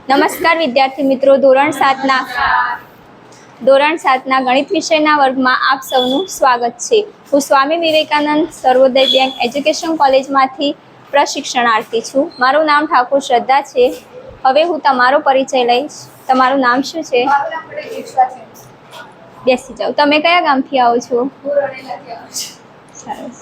નમસ્કાર વિદ્યાર્થી મિત્રો, ધોરણ 7ના ગણિત વિષયના વર્ગમાં આપ સૌનું સ્વાગત છે। હું સ્વામી વિવેકાનંદ સર્વોદય બેંક એજ્યુકેશન કોલેજમાંથી પ્રશિક્ષણાર્થી છું। મારું નામ ઠાકોર શ્રદ્ધા છે। હવે હું તમારો પરિચય લઈશ। તમારું નામ શું છે? બેસી જાઓ। તમે કયા ગામથી આવો છો? સરસ।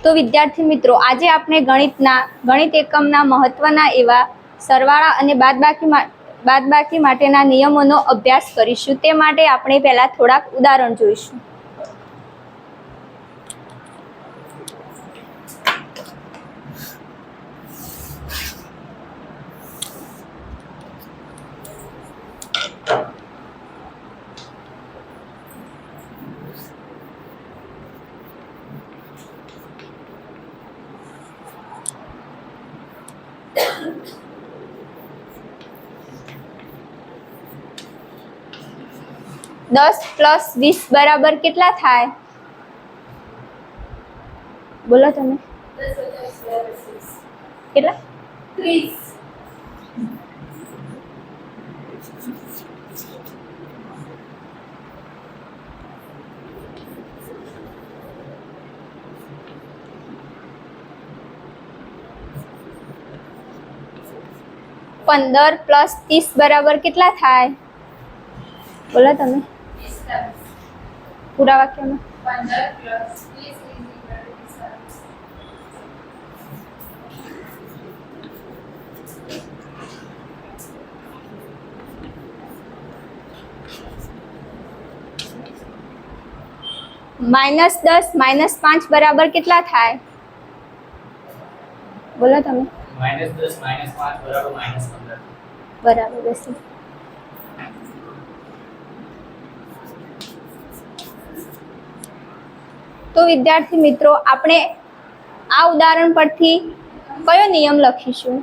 તો વિદ્યાર્થી મિત્રો, આજે આપણે ગણિત એકમના મહત્વના એવા સરવાળા અને બાદબાકી માટેના નિયમોનો અભ્યાસ કરીશું। તે માટે આપણે પહેલા થોડાક ઉદાહરણ જોઈશું। दस प्लस 20 बराबर કેટલા થાય? બોલો તમે। 10 કેટલા? 30। पंदर प्लस 30 बराबर કેટલા થાય? બોલો તમે। पूरा वाक्य में 15 प्लस 30 -10 -5 बराबर કેટલા થાય? बोलो તમે। -10 -5 बराबर -15 बराबर। बेसी तो विद्यार्थी मित्रों, આપણે આ ઉદાહરણ પરથી કયો નિયમ લખીશું?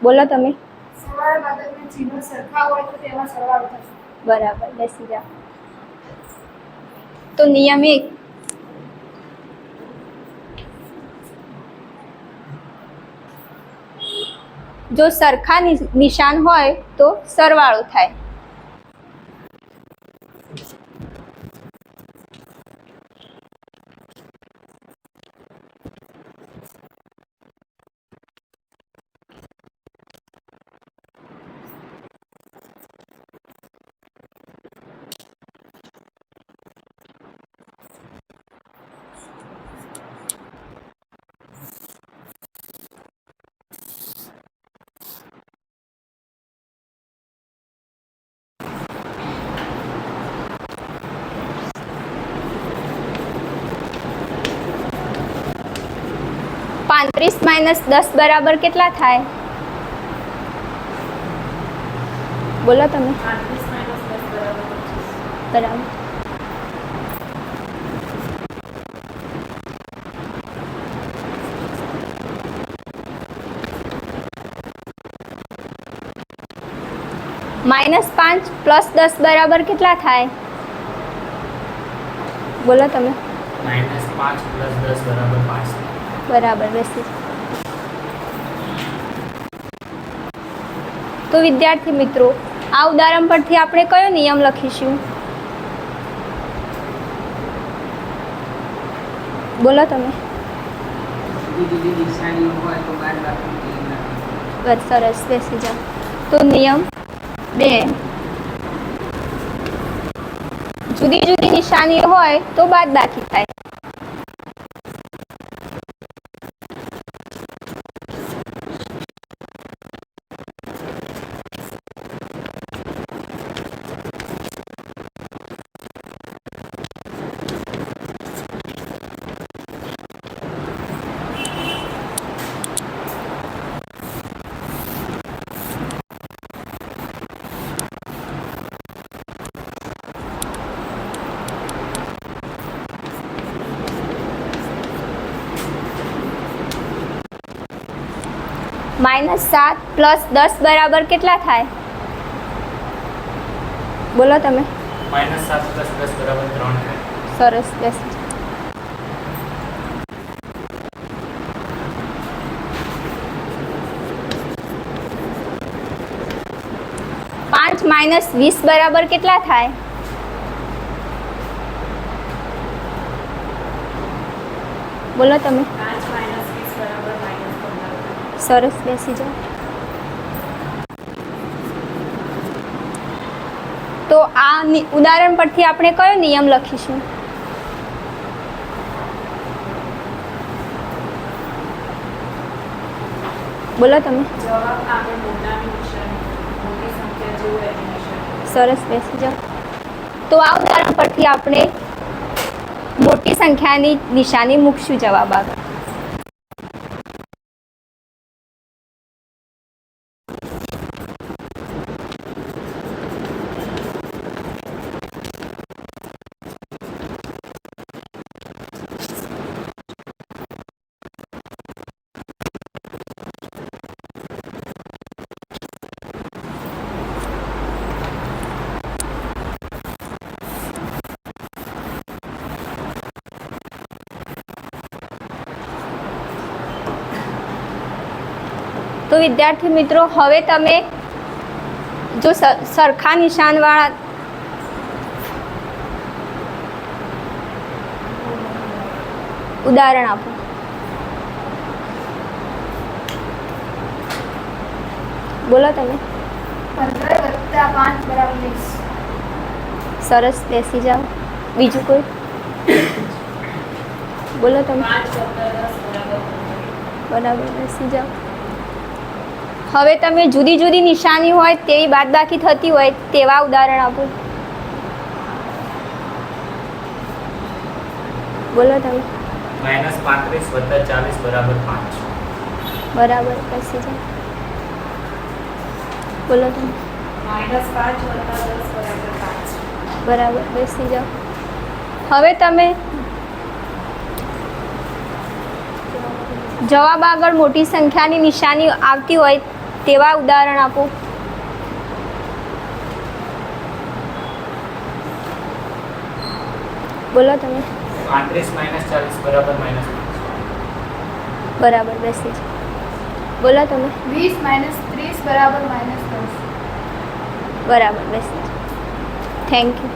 બોલો તમે। સરવાળા બાદબાકીના ચિહ્નો સરખા હોય તો તેમાં સરવાળો થશે। બરાબર, બેસી જાઓ। તો નિયમ 1, જો સરખા નિશાન હોય તો સરવાળો થાય। -35 - 10 बराबर કેટલા થાય? બોલો તમે। 35 - 10 બરાબર 25। બરાબર। -5 + 10 બરાબર કેટલા થાય? બોલો તમે. -5 + 10 બરાબર 5. બરાબર, બેસી જાઓ. તો વિદ્યાર્થી મિત્રો, આ ઉદાહરણ પરથી આપણે કયો નિયમ લખીશું? બોલો તમે. જુદી જુદી નિશાનીઓ હોય તો બાદબાકી કરી નાખવાનું. બસ, સરસ, બેસી જાઓ. તો નિયમ 2, જુદી જુદી નિશાનીઓ હોય તો બાદબાકી થાય. -7 + 10 બરાબર કેટલા થાય? બોલો તમે. -7 + 10 બરાબર 3 થાય. સરસ, બેસી જાઓ. પાંચ -20 બરાબર કેટલા થાય? બોલો તમે. 5 - 20 બરાબર -15. સરસ, બેસી જાઓ. તો આ ઉદાહરણ પરથી આપણે કયો નિયમ લખીશું? બોલો તમે. જવાબ આગળ મોટાની નિશાની, મોટી સંખ્યા જેવું એની નિશાની. સરસ, બેસી જાઓ. તો આ ઉદાહરણ પરથી આપણે મોટી સંખ્યાની નિશાની મૂકશું જવાબ આગળ. તો વિદ્યાર્થી મિત્રો, હવે તમે જો સરખા નિશાનવાળા ઉદાહરણ આપો. બોલો તમે. 15 + 5 = 20. સરસ, બેસી જાઓ. બીજું કોઈ? બોલો તમે. 5 + 10 = 15. બરાબર, બેસી જાઓ. હવે તમે જુદી જુદી નિશાની હોય તેવી બાદબાકી થતી હોય તેવા ઉદાહરણ આપો. બોલો તમે. -35 + 40 બરાબર 5. બરાબર, બેસી જાઓ. બોલો તમે. -5 + 10 = 5. બરાબર, બેસી જાઓ. હવે તમે જવાબ આગળ મોટી સંખ્યાની નિશાની આવતી હોય તેવા ઉદાહરણ આપો. બોલો તમે. 35 - 40 બરાબર -5. બરાબર, બેસી જાઓ. બોલો તમે. 20 - 30 = -10. બરાબર, બેસી જાઓ. Thank you.